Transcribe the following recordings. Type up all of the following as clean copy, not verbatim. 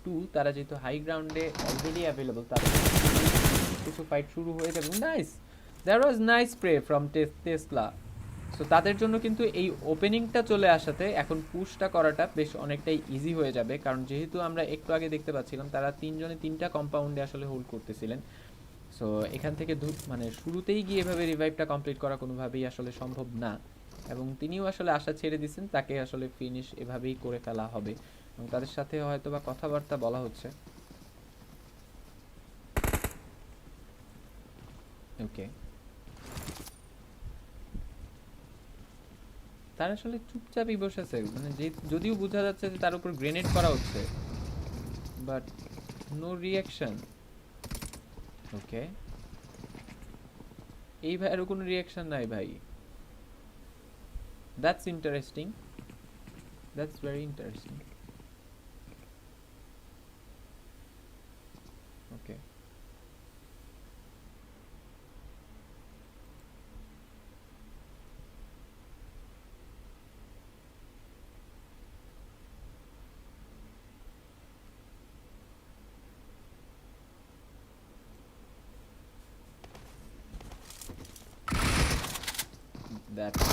Two, তারা যেহেতু high গ্রাউন্ডে অলরেডি অ্যাভেলেবল, তাদের কিছু ফাইট শুরু হয়ে যাবে। Nice, that was nice spray from Tesla. So তাদের জন্য কিন্তু এই ওপেনিংটা চলে আসাতে এখন পুশটা করাটা বেশ অনেকটাই ইজি হয়ে যাবে, কারণ যেহেতু আমরা একটু আগে দেখতে পাচ্ছিলাম তারা তিনজনে তিনটা কম্পাউন্ডে আসলে হোল্ড করতেছিলেন। সো এখান থেকে মানে শুরুতেই গিয়ে এভাবে রিভাইভটা কমপ্লিট করা কোনোভাবেই আসলে সম্ভব না, এবং তিনিও আসলে আশা ছেড়ে দিয়েছেন, তাকে আসলে ফিনিশ এভাবেই করে ফেলা হবে, এবং তাদের সাথে হয়তো বা কথাবার্তা বলা হচ্ছে। ওকে, তার আসলে চুপচাপই বসে আছে, মানে যে যদিও বোঝা যাচ্ছে যে তার উপর গ্রেনেড করা হচ্ছে, বাট নো রিয়াকশন। ওকে, এই ভাইয়েরও কোনো রিয়াকশন নাই ভাই। That's interesting, that's very interesting. Okay, that's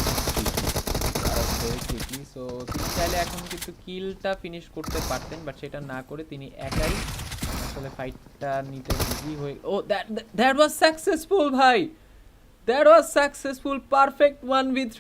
very quickly. So তিনি চাইলে এখন কিন্তু কিলটা ফিনিশ করতে পারতেন, বাট সেটা না করে তিনি একাই আসলে ফাইটটা নিতে বিজি হয়ে, ও দ্যাট ওয়াজ সাকসেসফুল ভাই, that was successful, perfect 1v3।